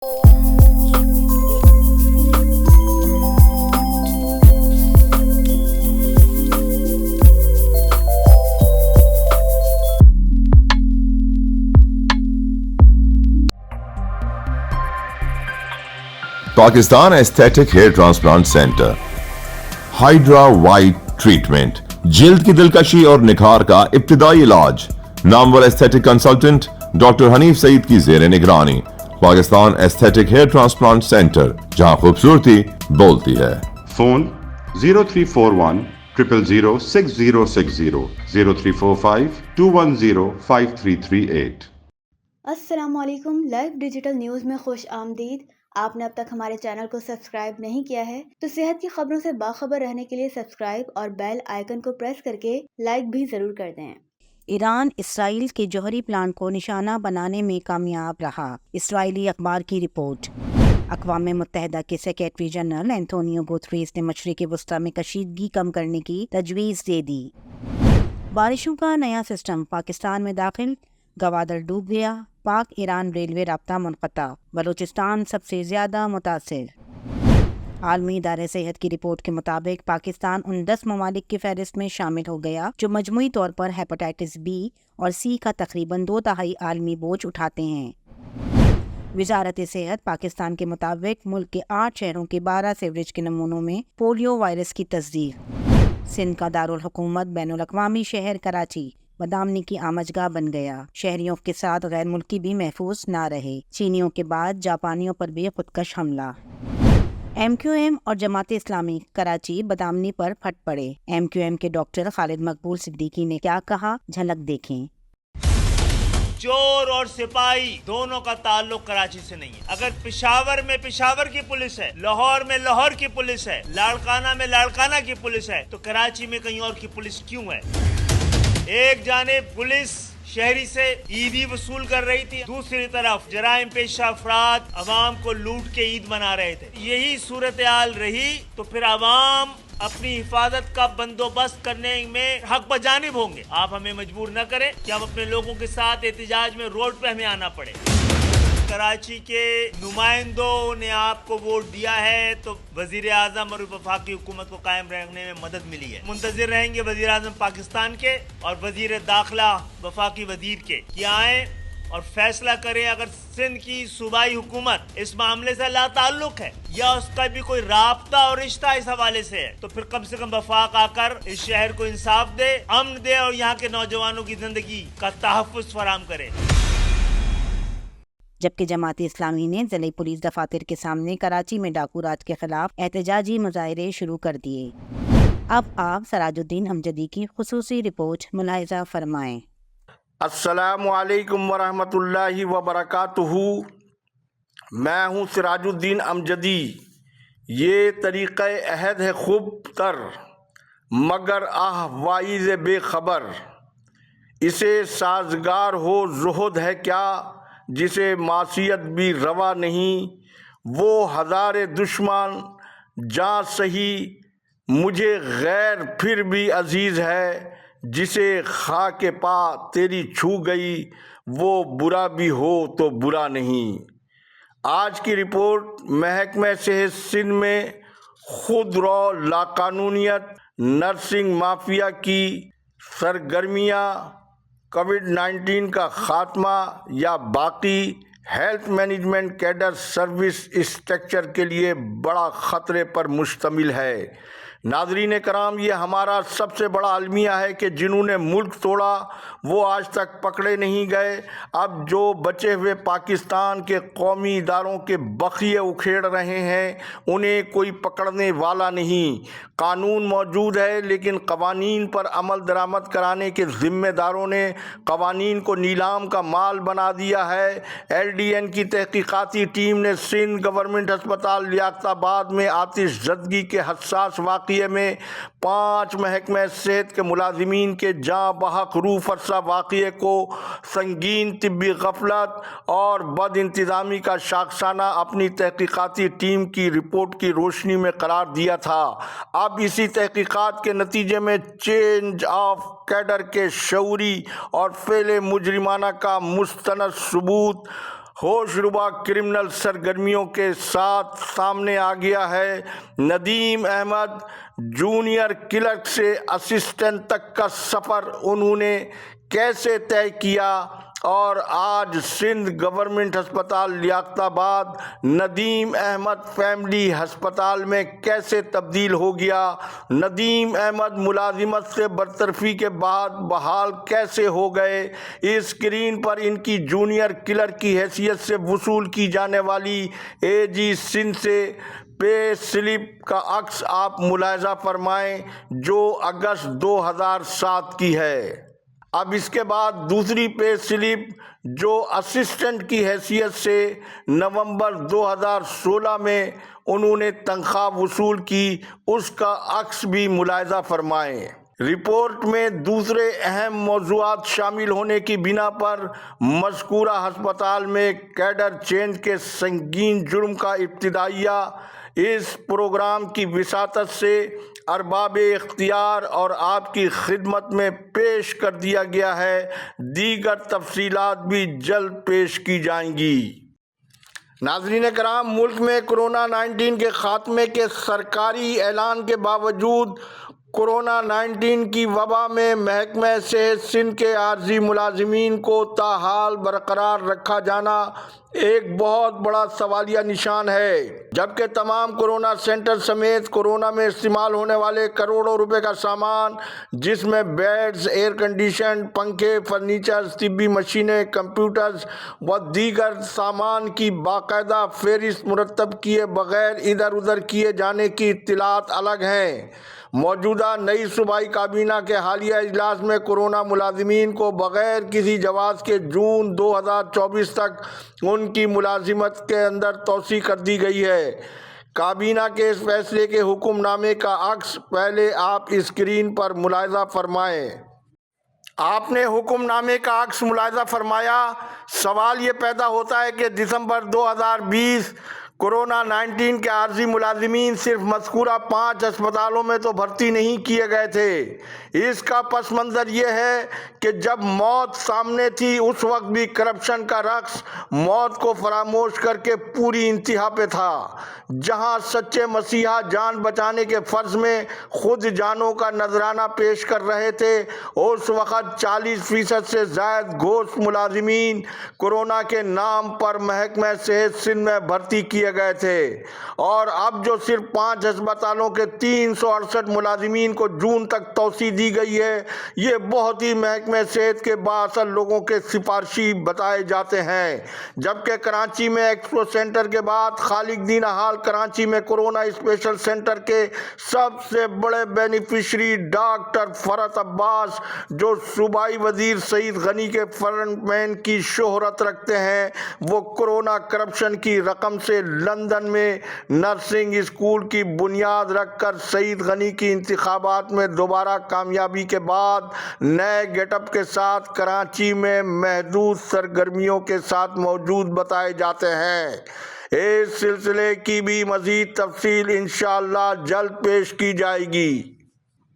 Pakistan aesthetic hair transplant centre hydra white treatment جلد کی دلکشی اور نکھار کا ابتدائی علاج نامور aesthetic consultant doctor Hanif Saeed کی زیر نگرانی Pakistan aesthetic hair transplant centre جہاں خوبصورتی بولتی ہے فون 0341 000 6060 0345 210 5338. السلام علیکم. لائیو ڈیجیٹل نیوز میں خوش آمدید. آپ نے اب تک ہمارے چینل کو سبسکرائب نہیں کیا ہے تو صحت کی خبروں سے باخبر رہنے کے لیے سبسکرائب اور بیل آئیکن کو پریس کر کے لائک بھی ضرور کر دیں. ایران اسرائیل کے جوہری پلانٹ کو نشانہ بنانے میں کامیاب رہا. اسرائیلی اخبار کی رپورٹ. اقوام متحدہ کے سیکریٹری جنرل اینٹونیو گوتریس نے مشرق وسطی میں کشیدگی کم کرنے کی تجویز دے دی. بارشوں کا نیا سسٹم پاکستان میں داخل، گوادر ڈوب گیا. پاک ایران ریلوے رابطہ منقطع، بلوچستان سب سے زیادہ متاثر. عالمی ادارے صحت کی رپورٹ کے مطابق پاکستان ان 10 ممالک کی فہرست میں شامل ہو گیا جو مجموعی طور پر ہیپاٹائٹس بی اور سی کا تقریباً 2/3 عالمی بوجھ اٹھاتے ہیں. وزارت صحت پاکستان کے مطابق ملک کے 8 شہروں کے 12 سیوریج کے نمونوں میں پولیو وائرس کی تصدیق. سندھ کا دارالحکومت بین الاقوامی شہر کراچی بدامنی کی آمجگاہ بن گیا. شہریوں کے ساتھ غیر ملکی بھی محفوظ نہ رہے. چینیوں کے بعد جاپانیوں پر بھی خودکش حملہ. ایم کیو ایم اور جماعت اسلامی کراچی بدامنی پر پھٹ پڑے. ایم کیو ایم کے ڈاکٹر خالد مقبول صدیقی نے کیا کہا، جھلک دیکھیں. چور اور سپاہی دونوں کا تعلق کراچی سے نہیں ہے. اگر پشاور میں پشاور کی پولیس ہے، لاہور میں لاہور کی پولیس ہے، لاڑکانہ میں لاڑکانہ کی پولیس ہے، تو کراچی میں کہیں اور کی پولیس کیوں ہے؟ ایک جانب پولیس شہری سے عیدی وصول کر رہی تھی، دوسری طرف جرائم پیشہ افراد عوام کو لوٹ کے عید منا رہے تھے. یہی صورتحال رہی تو پھر عوام اپنی حفاظت کا بندوبست کرنے میں حق بجانب ہوں گے. آپ ہمیں مجبور نہ کریں کہ ہم اپنے لوگوں کے ساتھ احتجاج میں روڈ پہ ہمیں آنا پڑے. کراچی کے نمائندوں نے آپ کو ووٹ دیا ہے تو وزیر اعظم اور وفاقی حکومت کو قائم رکھنے میں مدد ملی ہے. منتظر رہیں گے وزیر اعظم پاکستان کے اور وزیر داخلہ وفاقی وزیر کے کہ آئیں اور فیصلہ کریں. اگر سندھ کی صوبائی حکومت اس معاملے سے لا تعلق ہے یا اس کا بھی کوئی رابطہ اور رشتہ اس حوالے سے ہے تو پھر کم سے کم وفاق آ کر اس شہر کو انصاف دے، امن دے اور یہاں کے نوجوانوں کی زندگی کا تحفظ فراہم کرے. جبکہ جماعت اسلامی نے ضلعی پولیس دفاتر کے سامنے کراچی میں ڈاکو راج کے خلاف احتجاجی مظاہرے شروع کر دیے. اب آپ سراج الدین امجدی کی خصوصی رپورٹ ملاحظہ فرمائیں. السلام علیکم ورحمۃ اللہ وبرکاتہ. میں ہوں سراج الدین امجدی. یہ طریقہ عہد ہے خوب تر مگر واعظ بے خبر. اسے سازگار ہو زہد ہے کیا جسے معصیت بھی روا نہیں. وہ ہزار دشمن جاں سہی مجھے غیر پھر بھی عزیز ہے. جسے خاک پا تیری چھو گئی وہ برا بھی ہو تو برا نہیں. آج کی رپورٹ محکمہ صحت سندھ میں خود رو لاقانونیت، نرسنگ مافیا کی سرگرمیاں، کووڈ-19 کا خاتمہ یا باقی health management cadre service structure کے لیے بڑا خطرے پر مشتمل ہے. ناظرین کرام، یہ ہمارا سب سے بڑا المیہ ہے کہ جنہوں نے ملک توڑا وہ آج تک پکڑے نہیں گئے. اب جو بچے ہوئے پاکستان کے قومی اداروں کے بخیے اکھیڑ رہے ہیں انہیں کوئی پکڑنے والا نہیں. قانون موجود ہے لیکن قوانین پر عمل درآمد کرانے کے ذمہ داروں نے قوانین کو نیلام کا مال بنا دیا ہے. ایل ڈی این کی تحقیقاتی ٹیم نے سندھ گورنمنٹ ہسپتال لیاقت آباد میں آتش زدگی کے حساس واقعے میں 5 محکمہ صحت کے ملازمین کے جاں بحق روح فرسا واقعے کو سنگین طبی غفلت اور بد انتظامی کا شاخسانہ اپنی تحقیقاتی ٹیم کی رپورٹ کی روشنی میں قرار دیا تھا. اب اسی تحقیقات کے نتیجے میں چینج آف کیڈر کے شعوری اور فعل مجرمانہ کا مستند ثبوت ہوش ربا کرمنل سرگرمیوں کے ساتھ سامنے آ گیا ہے۔ ندیم احمد جونیئر کلرک سے اسسٹنٹ تک کا سفر انہوں نے کیسے طے کیا اور آج سندھ گورنمنٹ ہسپتال لیاقت آباد ندیم احمد فیملی ہسپتال میں کیسے تبدیل ہو گیا، ندیم احمد ملازمت سے برطرفی کے بعد بحال کیسے ہو گئے، اسکرین پر ان کی جونیئر کلر کی حیثیت سے وصول کی جانے والی اے جی سندھ سے پے سلپ کا عکس آپ ملاحظہ فرمائیں جو اگست 2007 کی ہے۔ اب اس کے بعد دوسری پے سلپ جو اسسٹنٹ کی حیثیت سے نومبر 2016 میں انہوں نے تنخواہ وصول کی، اس کا عکس بھی ملاحظہ فرمائیں۔ رپورٹ میں دوسرے اہم موضوعات شامل ہونے کی بنا پر مذکورہ ہسپتال میں کیڈر چینج کے سنگین جرم کا ابتدائیہ اس پروگرام کی وساطت سے ارباب اختیار اور آپ کی خدمت میں پیش کر دیا گیا ہے۔ دیگر تفصیلات بھی جلد پیش کی جائیں گی۔ ناظرین کرام، ملک میں کورونا 19 کے خاتمے کے سرکاری اعلان کے باوجود کورونا 19 کی وبا میں محکمہ صحت سندھ کے عارضی ملازمین کو تاحال برقرار رکھا جانا ایک بہت بڑا سوالیہ نشان ہے، جبکہ تمام کورونا سینٹر سمیت کورونا میں استعمال ہونے والے کروڑوں روپے کا سامان جس میں بیڈز، ایئر کنڈیشن، پنکھے، فرنیچرز، طبی مشینیں، کمپیوٹرز و دیگر سامان کی باقاعدہ فہرست مرتب کیے بغیر ادھر ادھر کیے جانے کی اطلاعات الگ ہیں۔ موجودہ نئی صوبائی کابینہ کے حالیہ اجلاس میں کورونا ملازمین کو بغیر کسی جواز کے جون 2024 تک ان کی ملازمت کے اندر توسیع کر دی گئی ہے۔ کابینہ کے اس فیصلے کے حکم نامے کا عکس پہلے آپ اسکرین پر ملاحظہ فرمائیں۔ آپ نے حکم نامے کا عکس ملاحظہ فرمایا۔ سوال یہ پیدا ہوتا ہے کہ دسمبر 2020 کورونا 19 کے عارضی ملازمین صرف مذکورہ 5 ہسپتالوں میں تو بھرتی نہیں کیے گئے تھے۔ اس کا پس منظر یہ ہے کہ جب موت سامنے تھی اس وقت بھی کرپشن کا رقص موت کو فراموش کر کے پوری انتہا پہ تھا۔ جہاں سچے مسیحا جان بچانے کے فرض میں خود جانوں کا نذرانہ پیش کر رہے تھے، اس وقت 40% سے زائد گھوست ملازمین کورونا کے نام پر محکمہ صحت سندھ میں بھرتی کیے گئے تھے، اور اب جو صرف 5 ہسپتالوں کے 368 ملازمین کو جون تک توسیع دی گئی ہے، یہ بہت ہی محکمہ صحت کے بااثر لوگوں کے سفارشی بتائے جاتے ہیں۔ جبکہ کراچی میں ایکسپو سینٹر کے بعد خالق دین حال کراچی میں کورونا اسپیشل سینٹر کے سب سے بڑے بینیفیشری ڈاکٹر فرحت عباس، جو صوبائی وزیر سعید غنی کے فرنٹ مین کی شہرت رکھتے ہیں، وہ کورونا کرپشن کی رقم سے لندن میں نرسنگ اسکول کی بنیاد رکھ کر سعید غنی کی انتخابات میں دوبارہ کامیابی کے بعد نئے گیٹ اپ کے ساتھ کراچی میں محدود سرگرمیوں کے ساتھ موجود بتائے جاتے ہیں۔ اس سلسلے کی بھی مزید تفصیل انشاءاللہ جلد پیش کی جائے گی۔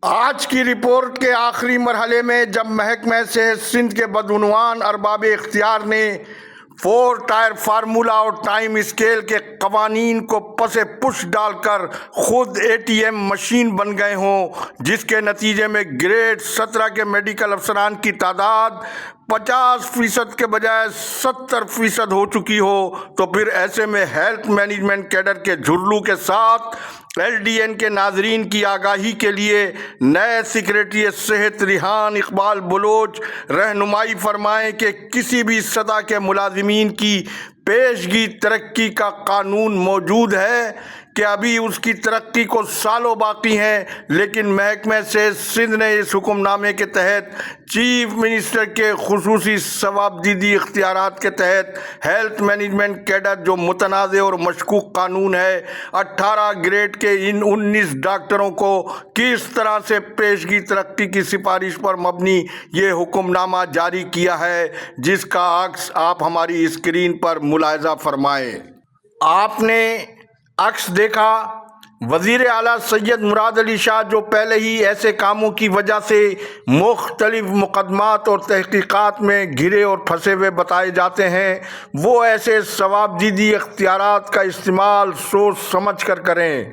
آج کی رپورٹ کے آخری مرحلے میں جب محکمہ صحت سندھ کے بدعنوان ارباب اختیار نے 4 ٹائر فارمولہ اور ٹائم اسکیل کے قوانین کو پس پش ڈال کر خود ATM مشین بن گئے ہوں، جس کے نتیجے میں گریڈ 17 کے میڈیکل افسران کی تعداد 50% کے بجائے 70% ہو چکی ہو، تو پھر ایسے میں ہیلتھ مینجمنٹ کیڈر کے جھرلو کے ساتھ LDN کے ناظرین کی آگاہی کے لیے نئے سیکریٹری صحت ریحان اقبال بلوچ رہنمائی فرمائیں کہ کسی بھی سطح کے ملازمین کی پیشگی ترقی کا قانون موجود ہے کہ ابھی اس کی ترقی کو سالوں باقی ہیں، لیکن محکمہ صحت سندھ نے اس حکم نامے کے تحت چیف منسٹر کے خصوصی ثوابدیدی اختیارات کے تحت ہیلتھ مینجمنٹ کیڈر جو متنازع اور مشکوک قانون ہے، 18 گریڈ کے ان 19 ڈاکٹروں کو کس طرح سے پیشگی ترقی کی سفارش پر مبنی یہ حکم نامہ جاری کیا ہے، جس کا عکس آپ ہماری اسکرین پر ملاحظہ فرمائیں۔ آپ نے عکس دیکھا، وزیر اعلیٰ سید مراد علی شاہ جو پہلے ہی ایسے کاموں کی وجہ سے مختلف مقدمات اور تحقیقات میں گھرے اور پھنسے ہوئے بتائے جاتے ہیں، وہ ایسے ثوابدیدی اختیارات کا استعمال سوچ سمجھ کر کریں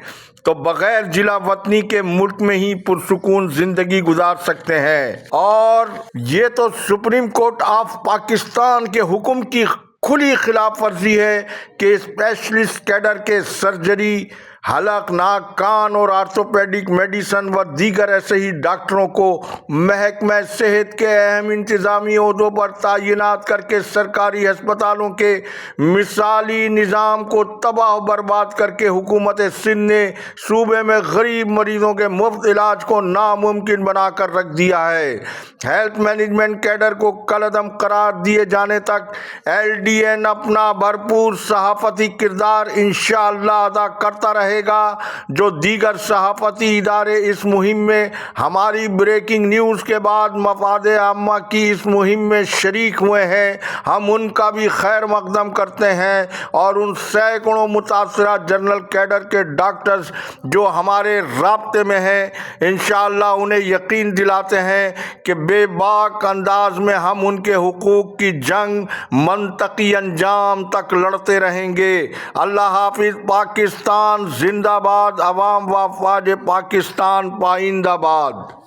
تو بغیر جلا وطنی کے ملک میں ہی پرسکون زندگی گزار سکتے ہیں۔ اور یہ تو سپریم کورٹ آف پاکستان کے حکم کی کھلی خلاف ورزی ہے کہ اسپیشلسٹ کیڈر کے سرجری، حلق، ناک، کان اور آرتھوپیڈک میڈیسن و دیگر ایسے ہی ڈاکٹروں کو محکمہ صحت کے اہم انتظامی عہدوں پر تعینات کر کے سرکاری ہسپتالوں کے مثالی نظام کو تباہ و برباد کر کے حکومت سندھ نے صوبے میں غریب مریضوں کے مفت علاج کو ناممکن بنا کر رکھ دیا ہے۔ ہیلتھ مینجمنٹ کیڈر کو کالعدم قرار دیے جانے تک ایل ڈی این اپنا بھرپور صحافتی کردار انشاءاللہ ادا کرتا رہے گا۔ جو دیگر صحافتی ادارے اس مہم میں ہماری بریکنگ نیوز کے بعد مفاد عامہ کی اس مہم میں شریک ہوئے ہیں، ہم ان کا بھی خیر مقدم کرتے ہیں، اور ان سینکڑوں متاثرہ جنرل کیڈر کے ڈاکٹرز جو ہمارے رابطے میں ہیں، انشاءاللہ انہیں یقین دلاتے ہیں کہ بے باک انداز میں ہم ان کے حقوق کی جنگ منطقی انجام تک لڑتے رہیں گے۔ اللہ حافظ۔ پاکستان زندہ باد۔ عوام و افواج پاکستان پائندہ باد۔